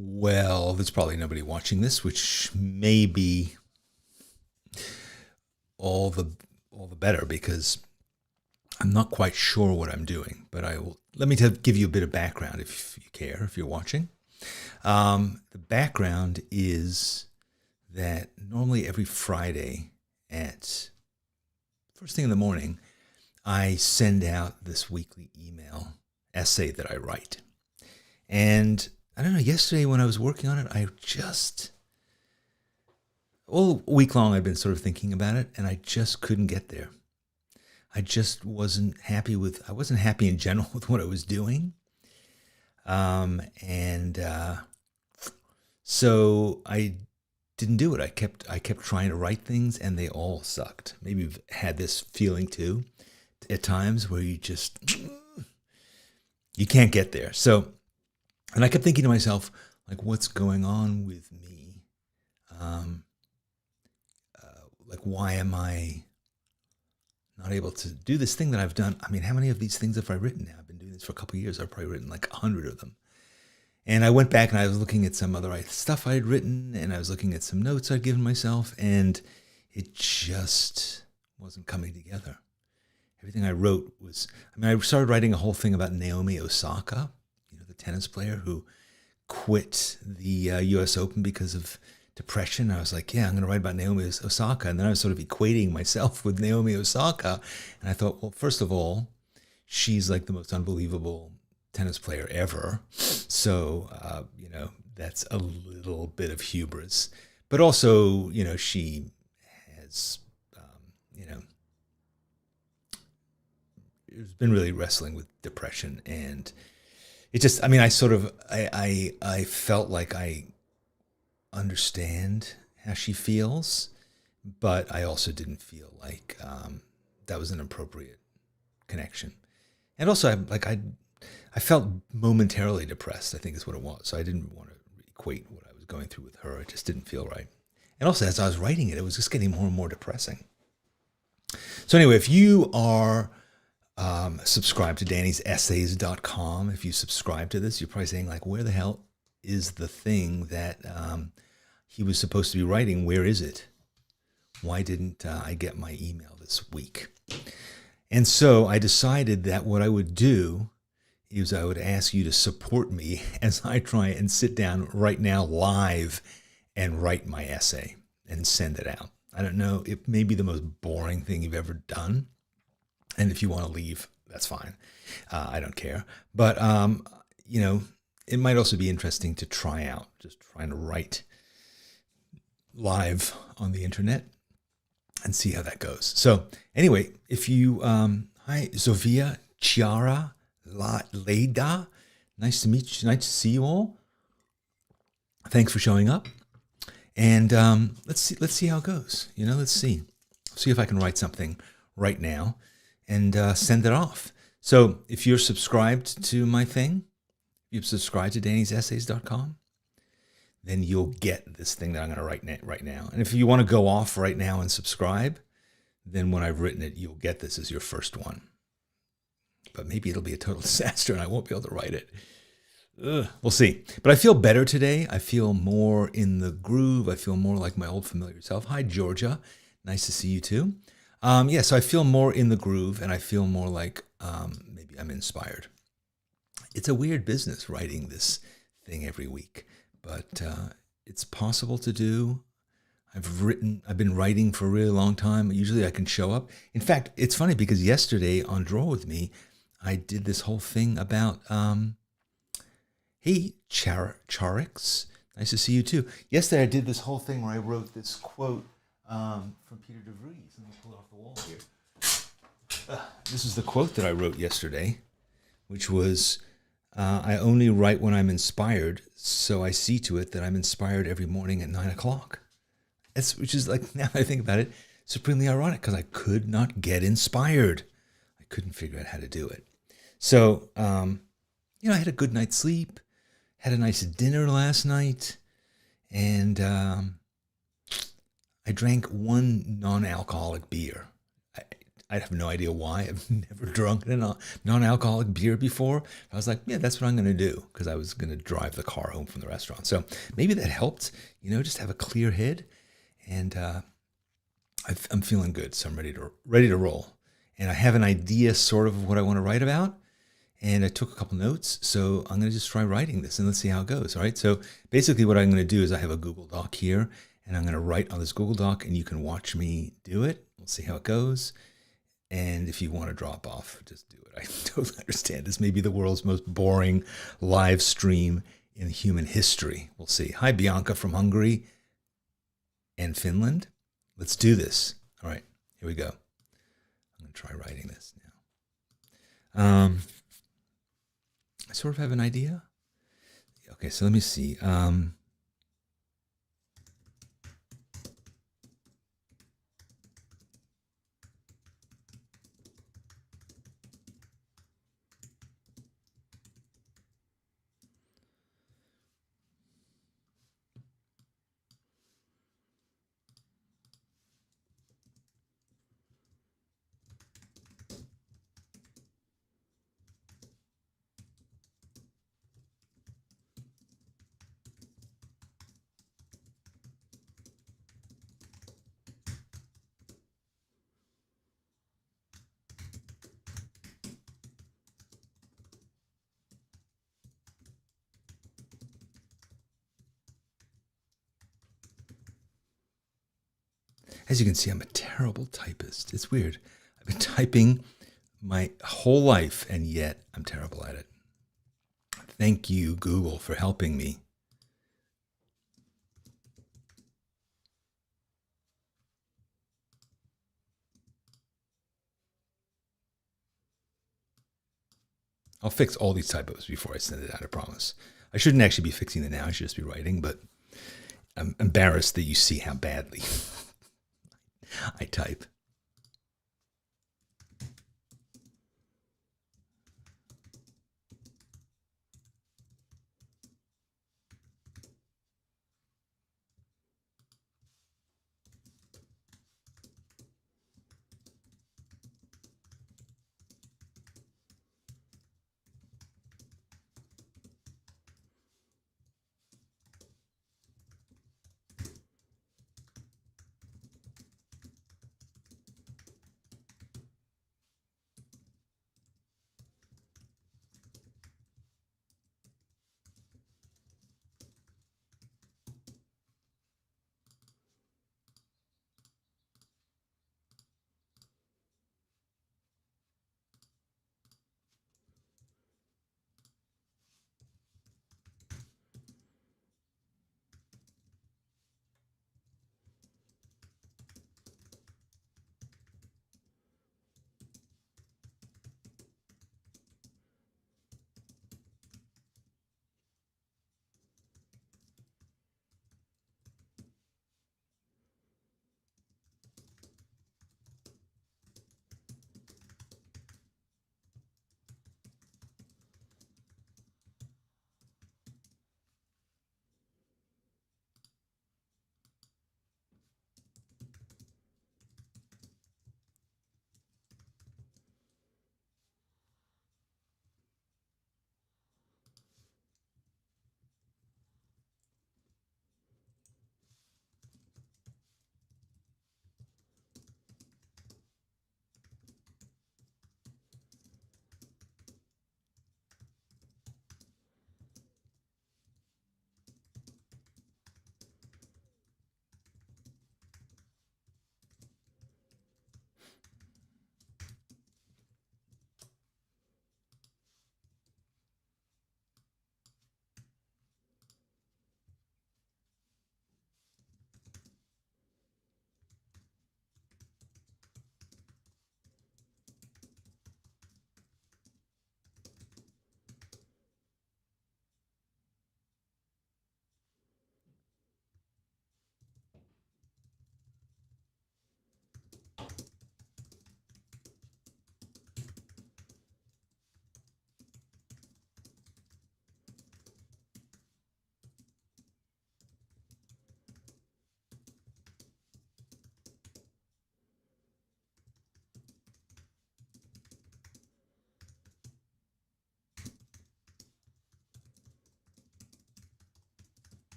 Well, there's probably nobody watching this, which may be all the all the better because I'm not quite sure what I'm doing. But I will let me give you a bit of background if you care, if you're watching. The background is that normally every Friday at first thing in the morning, I send out this weekly email essay that I write. And I don't know, yesterday when I was working on it, all week long I've been sort of thinking about it and I just couldn't get there. I just I wasn't happy in general with what I was doing. And so I didn't do it. I kept trying to write things and they all sucked. Maybe you've had this feeling too at times where you can't get there. So, and I kept thinking to myself, like, what's going on with me? Like, why am I not able to do this thing that I've done? I mean, how many of these things have I written now? I've been doing this for a couple of years. I've probably written like 100 of them. And I went back and I was looking at some other stuff I had written and I was looking at some notes I'd given myself and it just wasn't coming together. Everything I wrote I started writing a whole thing about Naomi Osaka, the tennis player who quit the US Open because of depression. I was like, yeah, I'm going to write about Naomi Osaka. And then I was sort of equating myself with Naomi Osaka. And I thought, well, first of all, she's like the most unbelievable tennis player ever. So, that's a little bit of hubris. But also, she has, has been really wrestling with depression. And it just, I felt like I understand how she feels, but I also didn't feel like that was an appropriate connection. And also, I felt momentarily depressed, I think is what it was. So I didn't want to equate what I was going through with her. It just didn't feel right. And also, as I was writing it, it was just getting more and more depressing. So anyway, if you are subscribed to Danny'sEssays.com, if you subscribe to this, you're probably saying, like, where the hell is the thing that he was supposed to be writing? Where is it? Why didn't I get my email this week? And so I decided that what I would do is I would ask you to support me as I try and sit down right now live and write my essay and send it out. I don't know, it may be the most boring thing you've ever done. And if you want to leave, that's fine. I don't care. But, it might also be interesting to try out, just trying to write live on the internet and see how that goes. So anyway, if you, hi, Sofia, Chiara, Leda, nice to meet you. Nice to see you all. Thanks for showing up. And let's see how it goes. Let's see if I can write something right now and send it off. So if you're subscribed to my thing, you've subscribed to Danny'sEssays.com, then you'll get this thing that I'm going to write right now. And if you want to go off right now and subscribe, then when I've written it, you'll get this as your first one. But maybe it'll be a total disaster and I won't be able to write it. We'll see. But I feel better today. I feel more in the groove. I feel more like my old familiar self. Hi, Georgia. Nice to see you too. So I feel more in the groove and I feel more like maybe I'm inspired. It's a weird business writing this thing every week, but it's possible to do. I've been writing for a really long time. Usually I can show up. In fact, it's funny because yesterday on Draw With Me, I did this whole thing about, hey, Charix, nice to see you too. Yesterday I did this whole thing where I wrote this quote from Peter de Vries. Let me pull it off the wall here. This is the quote that I wrote yesterday, which was, I only write when I'm inspired, so I see to it that I'm inspired every morning at 9:00. Which is, like, now that I think about it, supremely ironic because I could not get inspired. I couldn't figure out how to do it. So, I had a good night's sleep, had a nice dinner last night, and I drank one non-alcoholic beer. I have no idea why. I've never drunk a non-alcoholic beer before. I was like, yeah, that's what I'm going to do, because I was going to drive the car home from the restaurant. So maybe that helped, just have a clear head. And I'm feeling good. So I'm ready to roll. And I have an idea sort of what I want to write about. And I took a couple notes. So I'm going to just try writing this and let's see how it goes. All right. So basically what I'm going to do is I have a Google Doc here and I'm going to write on this Google Doc and you can watch me do it. We'll see how it goes. And if you want to drop off, just do it. I totally understand. This may be the world's most boring live stream in human history. We'll see. Hi, Bianca from Hungary and Finland. Let's do this. All right, here we go. I'm going to try writing this now. I sort of have an idea. Okay, so let me see. As you can see, I'm a terrible typist. It's weird. I've been typing my whole life, and yet I'm terrible at it. Thank you, Google, for helping me. I'll fix all these typos before I send it out, I promise. I shouldn't actually be fixing it now. I should just be writing, but I'm embarrassed that you see how badly I type.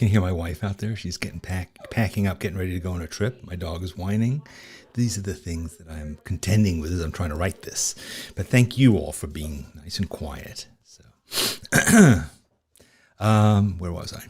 can hear my wife out there. She's packing up, getting ready to go on a trip. My dog is whining. These are the things that I'm contending with as I'm trying to write this. But thank you all for being nice and quiet. So, where was I?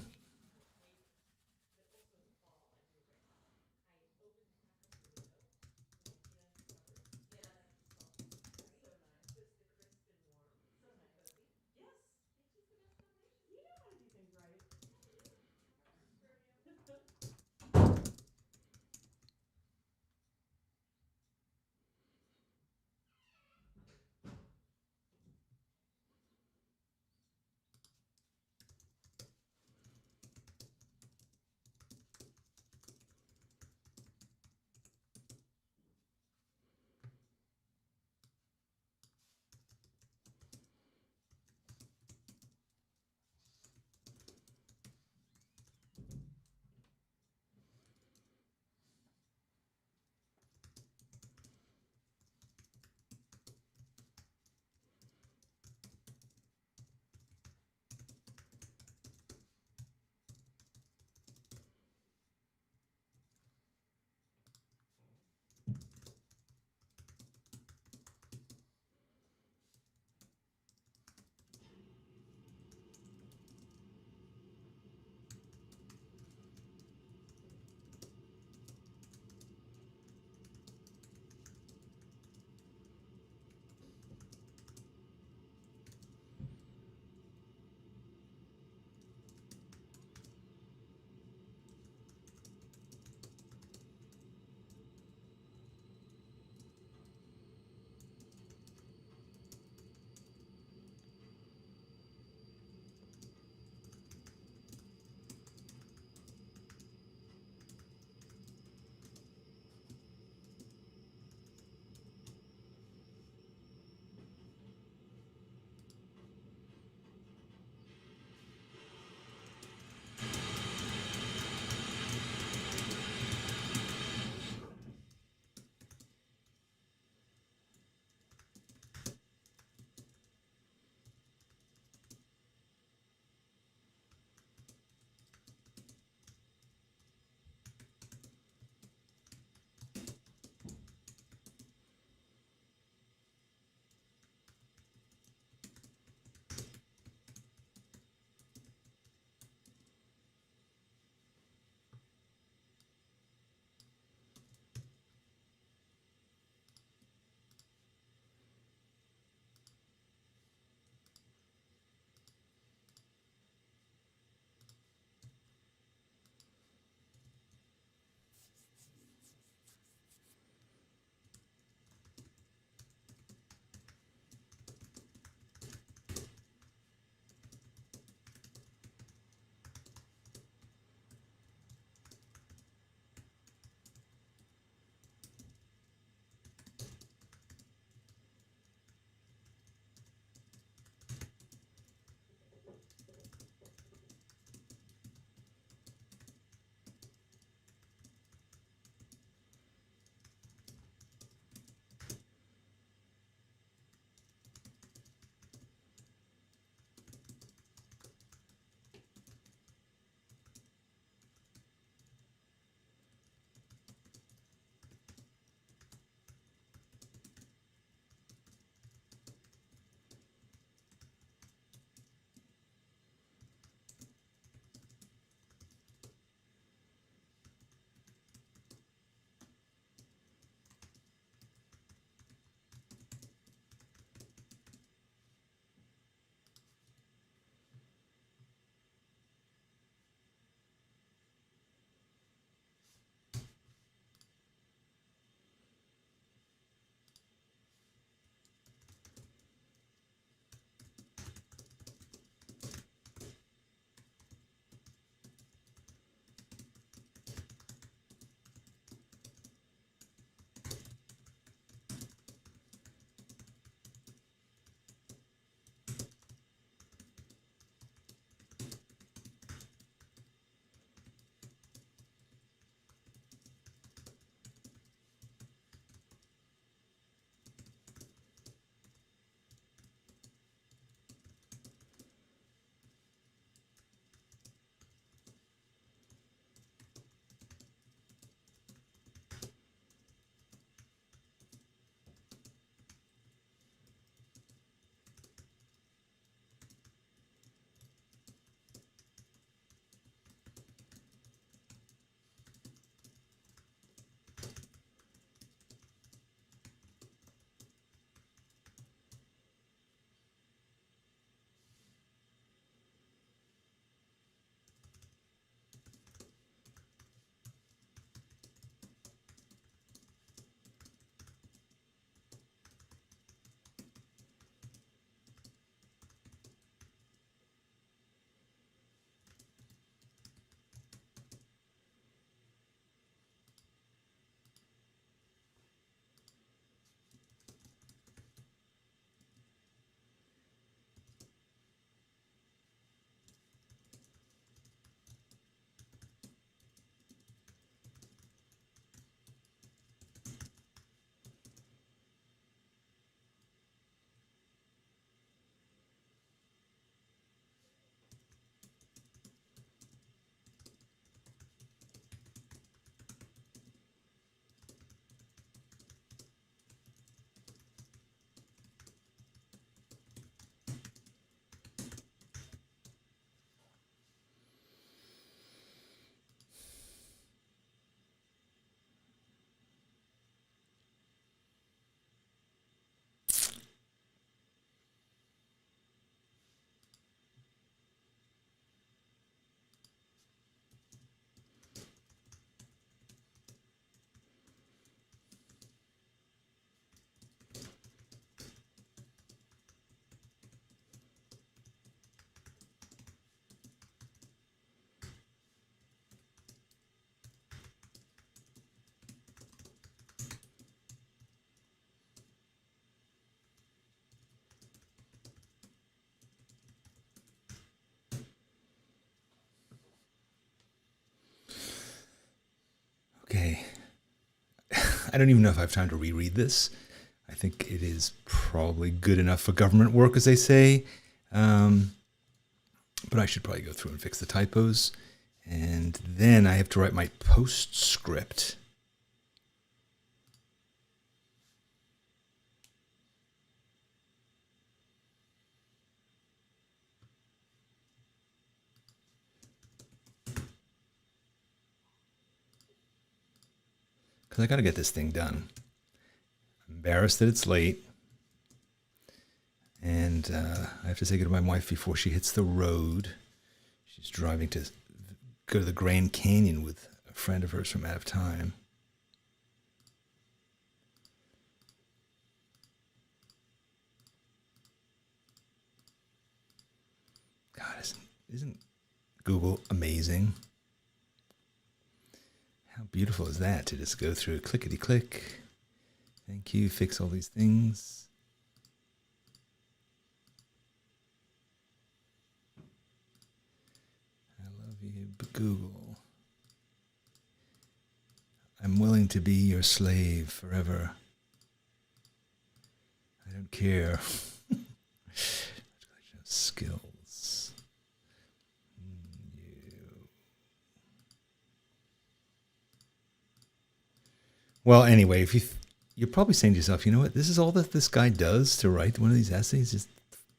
I don't even know if I have time to reread this. I think it is probably good enough for government work, as they say. But I should probably go through and fix the typos. And then I have to write my postscript. Because I got to get this thing done. I'm embarrassed that it's late. And I have to say goodbye to my wife before she hits the road. She's driving to go to the Grand Canyon with a friend of hers from out of time. God, isn't Google amazing? How beautiful is that to just go through clickety-click. Thank you, fix all these things. I love you, Google. I'm willing to be your slave forever. I don't care. Skills. Well, anyway, if you're probably saying to yourself, you know what, this is all that this guy does to write one of these essays, just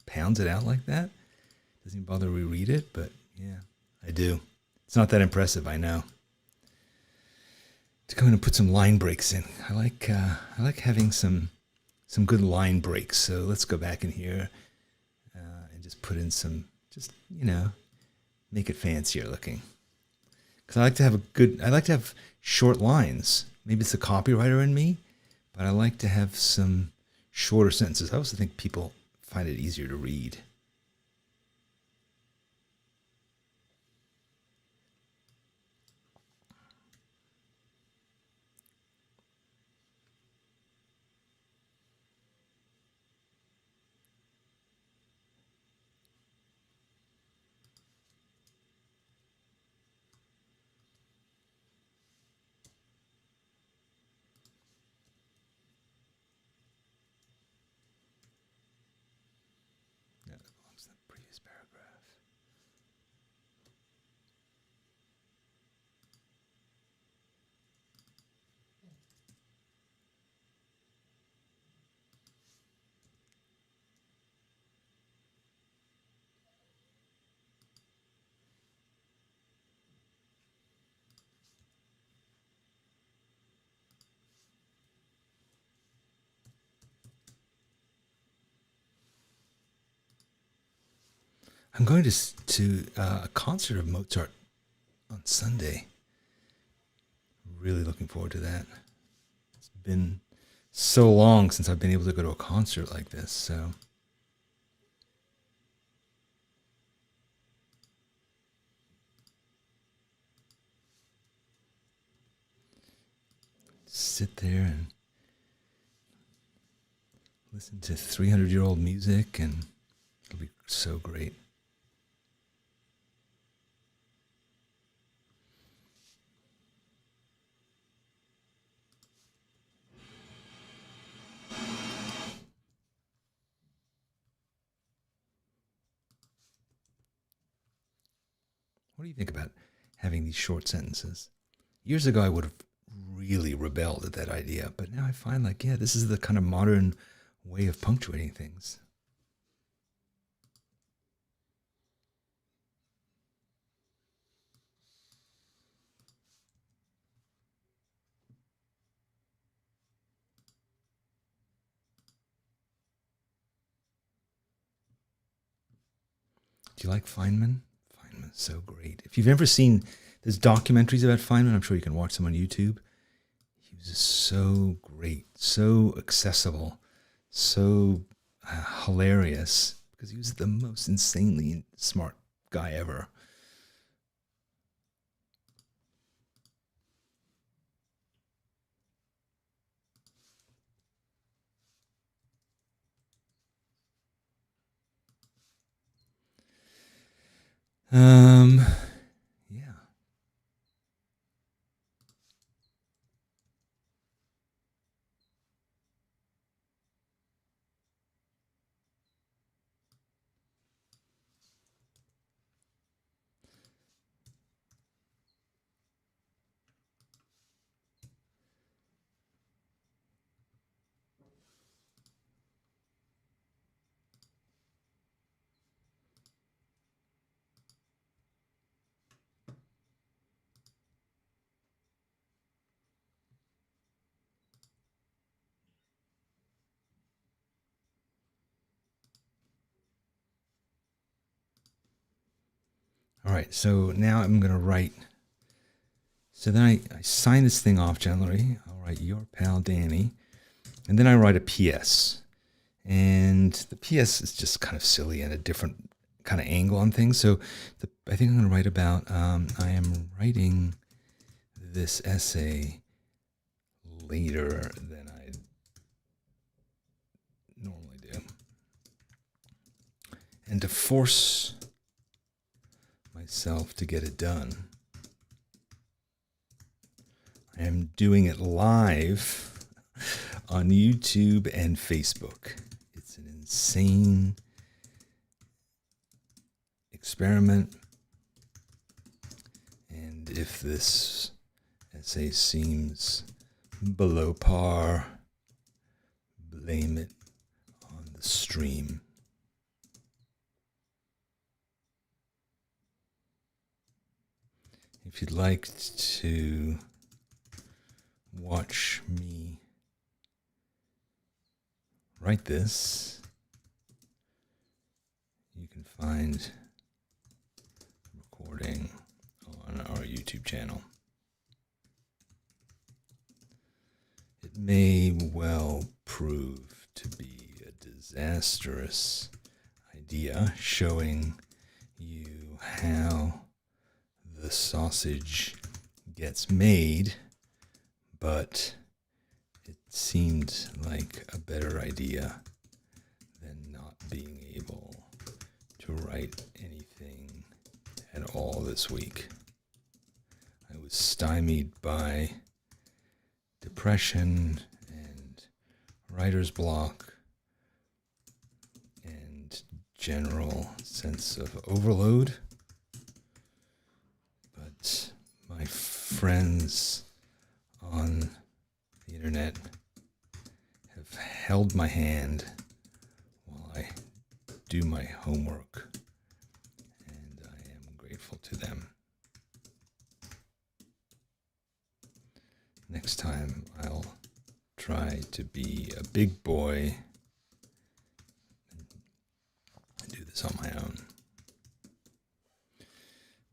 pounds it out like that. Doesn't even bother to reread it, but yeah, I do. It's not that impressive, I know. To go in and put some line breaks in. I like having some good line breaks. So let's go back in here and just put in some, just, you know, make it fancier looking. Because I like to have short lines. Maybe it's the copywriter in me, but I like to have some shorter sentences. I also think people find it easier to read. I'm going to a concert of Mozart on Sunday. Really looking forward to that. It's been so long since I've been able to go to a concert like this, so. Sit there and listen to 300-year-old music, and it'll be so great. What do you think about having these short sentences? Years ago, I would have really rebelled at that idea, but now I find like, yeah, this is the kind of modern way of punctuating things. Do you like Feynman? Feynman's so great. If you've ever seen, there's documentaries about Feynman. I'm sure you can watch them on YouTube. He was just so great, so accessible, so hilarious, because he was the most insanely smart guy ever. Yeah. right, so now I'm going to write. So then I sign this thing off generally. I'll write your pal Danny. And then I write a PS. And the PS is just kind of silly and a different kind of angle on things. So I think I'm going to write about, I am writing this essay later than I normally do. And to force myself to get it done, I am doing it live on YouTube and Facebook. It's an insane experiment. And if this essay seems below par, blame it on the stream. If you'd like to watch me write this, you can find the recording on our YouTube channel. It may well prove to be a disastrous idea, showing you how the sausage gets made, but it seemed like a better idea than not being able to write anything at all this week. I was stymied by depression and writer's block and general sense of overload. But my friends on the internet have held my hand while I do my homework, and I am grateful to them. Next time I'll try to be a big boy and do this on my own.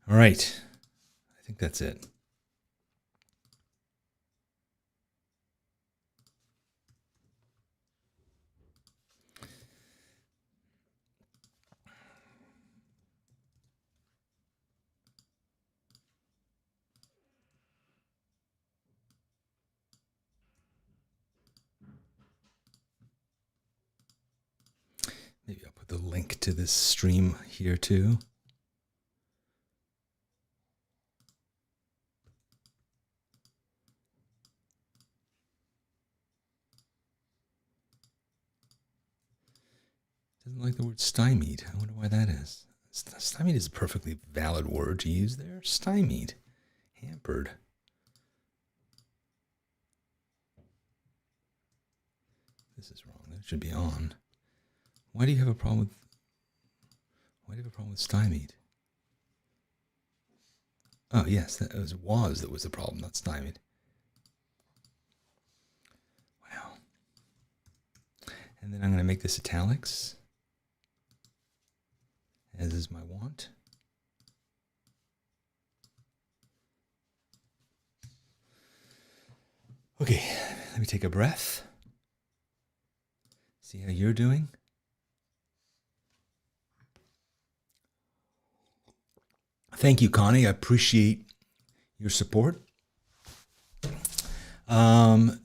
All right, I think that's it. Maybe I'll put the link to this stream here too. Doesn't like the word stymied. I wonder why that is. Stymied is a perfectly valid word to use there. Stymied. Hampered. This is wrong. That should be on. Why do you have a problem with stymied? Oh yes, that was the problem, not stymied. Wow. And then I'm going to make this italics, as is my wont. Okay, let me take a breath. See how you're doing. Thank you, Connie. I appreciate your support. Tin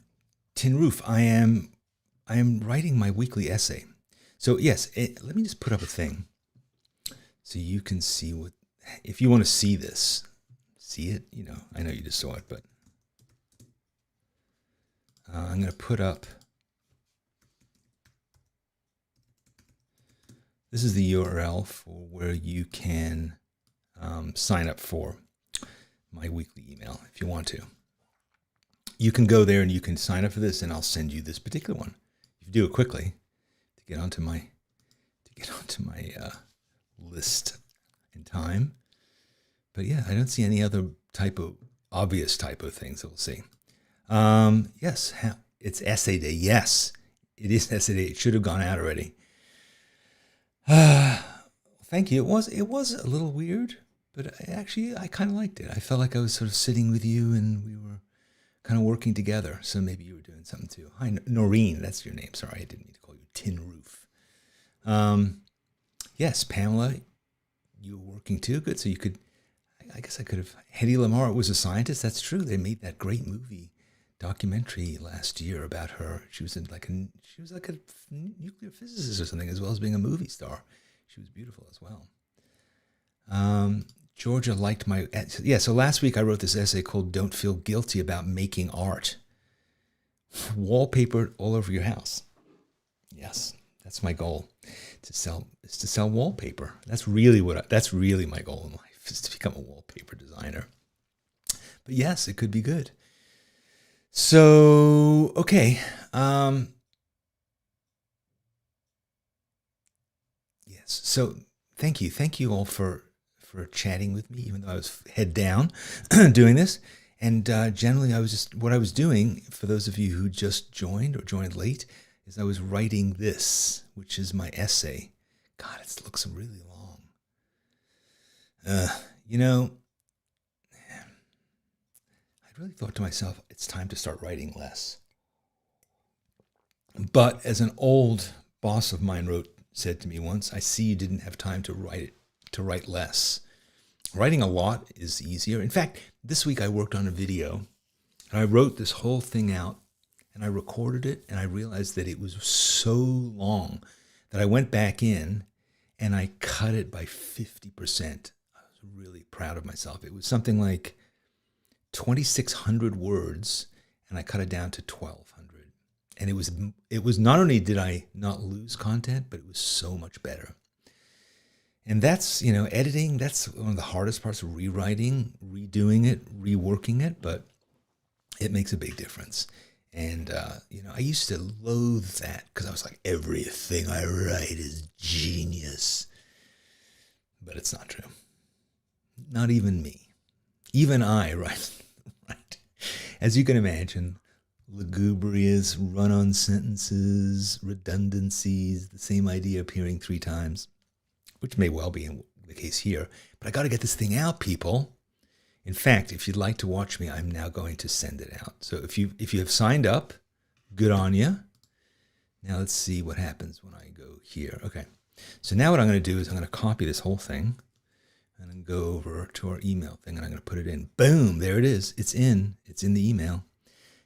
Roof, I am writing my weekly essay. So yes, let me just put up a thing so you can see what, if you want to see this, see it, you know, I know you just saw it, but I'm going to put up, this is the URL for where you can sign up for my weekly email if you want to. You can go there and you can sign up for this, and I'll send you this particular one. If you do it quickly to get onto my list in time. But yeah, I don't see any other obvious typo things that we'll see. Yes, it's essay day. Yes, it is essay day. It should have gone out already. Thank you. It was a little weird, but actually, I kind of liked it. I felt like I was sort of sitting with you and we were kind of working together. So maybe you were doing something too. Hi, Noreen, that's your name. Sorry, I didn't mean to call you Tin Roof. Yes, Pamela, you were working too. Good. So you could, I guess I could have. Hedy Lamarr was a scientist. That's true. They made that great movie documentary last year about her. She was she was like a nuclear physicist or something, as well as being a movie star. She was beautiful as well. Georgia liked my, yeah. So last week I wrote this essay called "Don't Feel Guilty About Making Art." Wallpaper all over your house. Yes, that's my goal. To sell wallpaper. That's really that's really my goal in life, is to become a wallpaper designer. But yes, it could be good. So, okay. Yes. So thank you. Thank you all for chatting with me, even though I was head down doing this. And generally, what I was doing, for those of you who just joined or joined late, is I was writing this, which is my essay. God, it looks really long. You know, I really thought to myself, it's time to start writing less. But as an old boss of mine said to me once, I see you didn't have time to write less. Writing a lot is easier. In fact, this week I worked on a video and I wrote this whole thing out and I recorded it, and I realized that it was so long that I went back in and I cut it by 50%. I was really proud of myself. It was something like 2,600 words, and I cut it down to 1,200. And it was not only did I not lose content, but it was so much better. And that's, editing, that's one of the hardest parts of rewriting, redoing it, reworking it, but it makes a big difference. And, I used to loathe that because I was like, everything I write is genius. But it's not true. Not even me. Even I write. Right. As you can imagine, lugubrious, run-on sentences, redundancies, the same idea appearing 3 times, which may well be the case here. But I got to get this thing out, people. In fact, if you'd like to watch me, I'm now going to send it out. So if you have signed up, good on you. Now let's see what happens when I go here. Okay. So now what I'm going to do is I'm going to copy this whole thing and then go over to our email thing, and I'm going to put it in. Boom, there it is. It's in the email.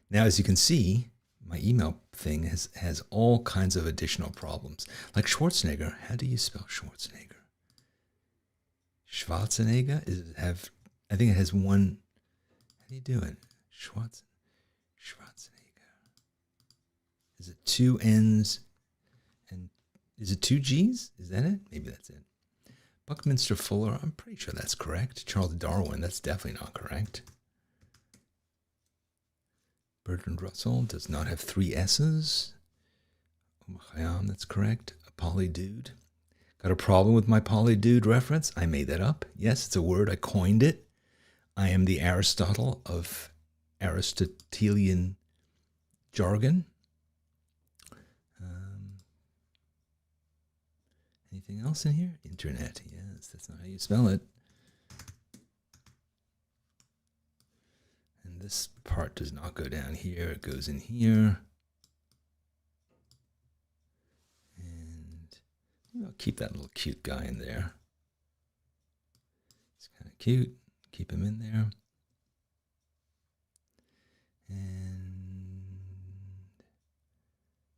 Now, as you can see, my email thing has all kinds of additional problems. Like Schwarzenegger. How do you spell Schwarzenegger? Schwarzenegger? I think it has one. How do you do it? Schwarzenegger. Is it 2 N's and is it 2 G's? Is that it? Maybe that's it. Buckminster Fuller, I'm pretty sure that's correct. Charles Darwin, that's definitely not correct. Bertrand Russell does not have 3 S's. Omar Khayyam, that's correct. A polydude. Got a problem with my polydude reference? I made that up. Yes, it's a word. I coined it. I am the Aristotle of Aristotelian jargon. Anything else in here? Internet. Yes, that's not how you spell it. And this part does not go down here. It goes in here. And I'll keep that little cute guy in there. It's kind of cute. Keep him in there. And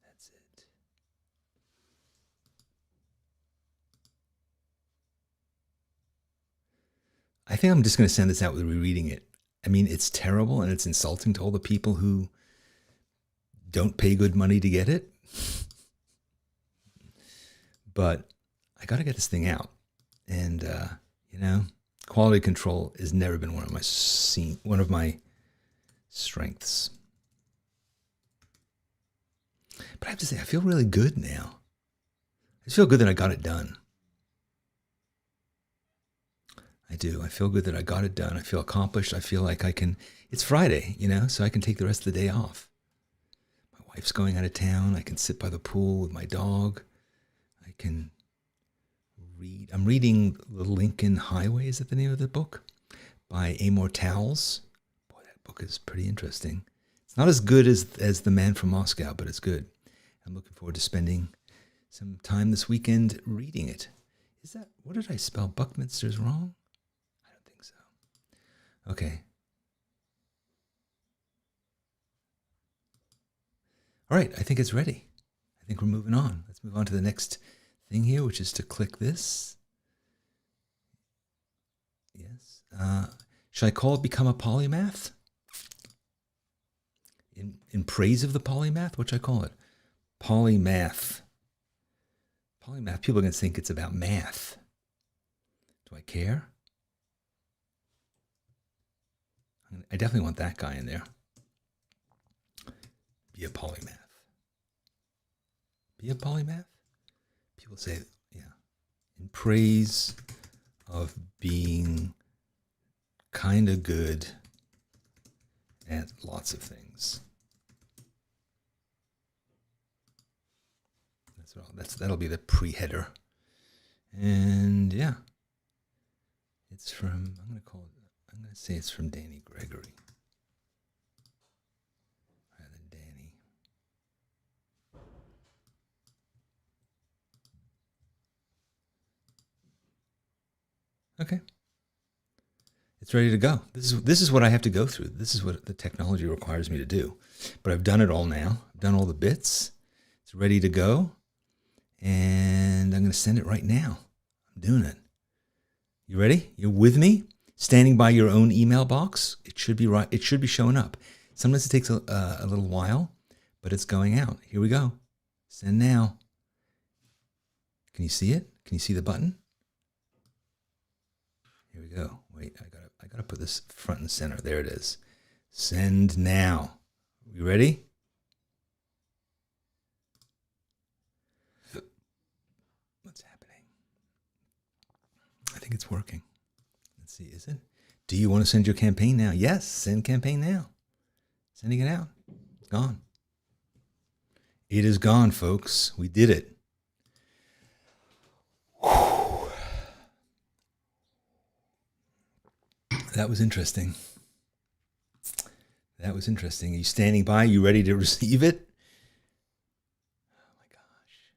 that's it. I think I'm just going to send this out with rereading it. I mean, it's terrible and it's insulting to all the people who don't pay good money to get it. But I got to get this thing out. And, quality control has never been one of my strengths. But I have to say, I feel really good now. I just feel good that I got it done. I do. I feel good that I got it done. I feel accomplished. I feel like it's Friday, so I can take the rest of the day off. My wife's going out of town. I can sit by the pool with my dog. I can I'm reading The Lincoln Highway. Is that the name of the book? By Amor Towles. Boy, that book is pretty interesting. It's not as good as The Man from Moscow, but it's good. I'm looking forward to spending some time this weekend reading it. What did I spell? Buckminster's wrong? I don't think so. Okay. All right, I think it's ready. I think we're moving on. Let's move on to the next thing here, which is to click this. Yes. Should I call it Become a Polymath? In praise of the polymath? What should I call it? Polymath. Polymath, people are going to think it's about math. Do I care? I definitely want that guy in there. Be a polymath. Be a polymath? People say, yeah. In praise of being kind of good at lots of things. That'll be the pre-header. And yeah. It's from, I'm going to say it's from Danny Gregory. Rather than Danny. Okay. It's ready to go. This is what I have to go through. This is what the technology requires me to do. But I've done it all now. I've done all the bits. It's ready to go. And I'm going to send it right now. I'm doing it. You ready? You're with me? Standing by your own email box. It should be right. It should be showing up. Sometimes it takes a little while, but it's going out. Here we go. Send now. Can you see it? Can you see the button? Here we go. Wait, I gotta put this front and center. There it is. Send now. You ready? What's happening? I think it's working. Let's see, is it? Do you want to send your campaign now? Yes, send campaign now. Sending it out. It's gone. It is gone, folks. We did it. Whew. That was interesting. That was interesting. Are you standing by? Are you ready to receive it? Oh my gosh.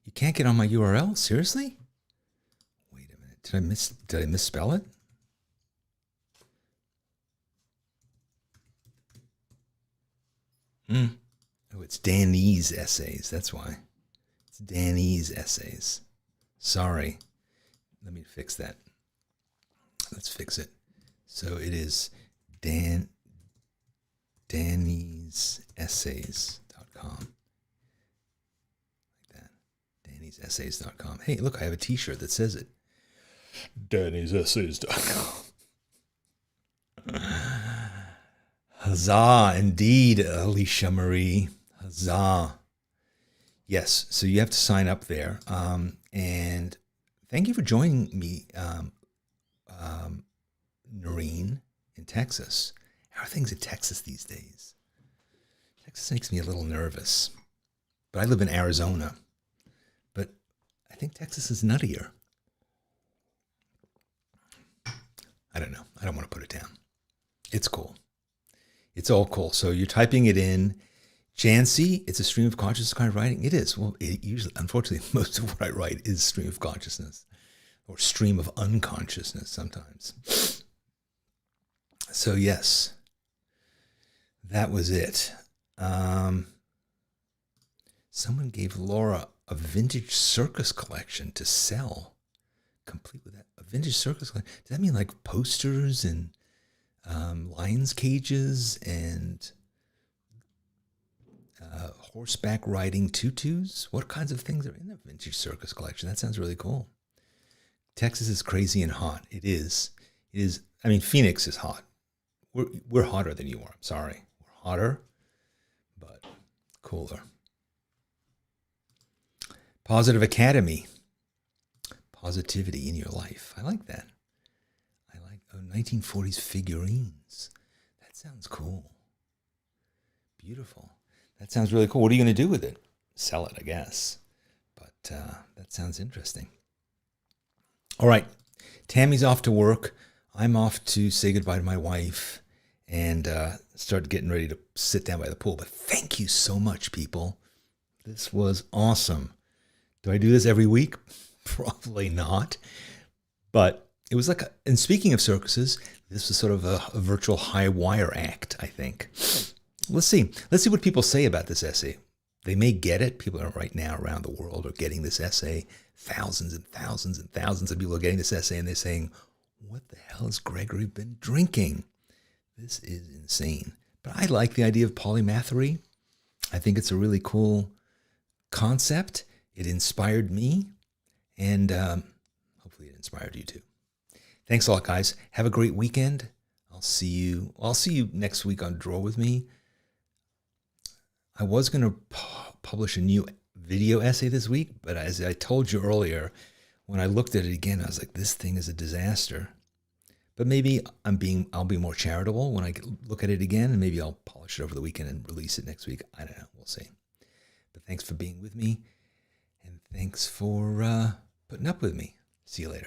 You can't get on my URL? Seriously? Wait a minute. Did I misspell it? Oh, it's Danny's Essays. That's why. It's Danny's Essays. Sorry. Let me fix that. Let's fix it. So it is Danny'sEssays.com. Like that. Danny'sEssays.com. Hey, look, I have a t-shirt that says it. Danny'sEssays.com. Huzzah, indeed, Alicia Marie. Huzzah. Yes, so you have to sign up there. And thank you for joining me, Noreen, in Texas. How are things in Texas these days? Texas makes me a little nervous. But I live in Arizona. But I think Texas is nuttier. I don't know. I don't want to put it down. It's cool. It's all cool. So you're typing it in. Jancy, it's a stream of consciousness kind of writing. It is. Well, it usually, unfortunately, most of what I write is stream of consciousness or stream of unconsciousness sometimes. So yes, that was it. Someone gave Laura a vintage circus collection to sell, complete with that. A vintage circus collection. Does that mean like posters and lions cages and horseback riding tutus? What kinds of things are in the vintage circus collection? That sounds really cool. Texas is crazy and hot. It is. It is. I mean, Phoenix is hot. We're hotter than you are. I'm sorry. We're hotter, but cooler. Positive Academy. Positivity in your life. I like that. I like 1940s figurines. That sounds cool. Beautiful. That sounds really cool. What are you going to do with it? Sell it, I guess. But that sounds interesting. All right. Tammy's off to work. I'm off to say goodbye to my wife and start getting ready to sit down by the pool. But thank you so much, people. This was awesome. Do I do this every week? Probably not. But it was like, and speaking of circuses, this was sort of a virtual high wire act, I think. Let's see. Let's see what people say about this essay. They may get it. People are right now around the world are getting this essay. Thousands and thousands and thousands of people are getting this essay, and they're saying, what the hell has Gregory been drinking? This is insane. But I like the idea of polymathery. I think it's a really cool concept. It inspired me, and hopefully it inspired you too. Thanks a lot, guys. Have a great weekend. I'll see you next week on Draw With Me. I was going to publish a new video essay this week, but as I told you earlier, when I looked at it again, I was like, this thing is a disaster. But maybe I'll be more charitable when I look at it again, and maybe I'll polish it over the weekend and release it next week. I don't know. We'll see. But thanks for being with me, and thanks for putting up with me. See you later.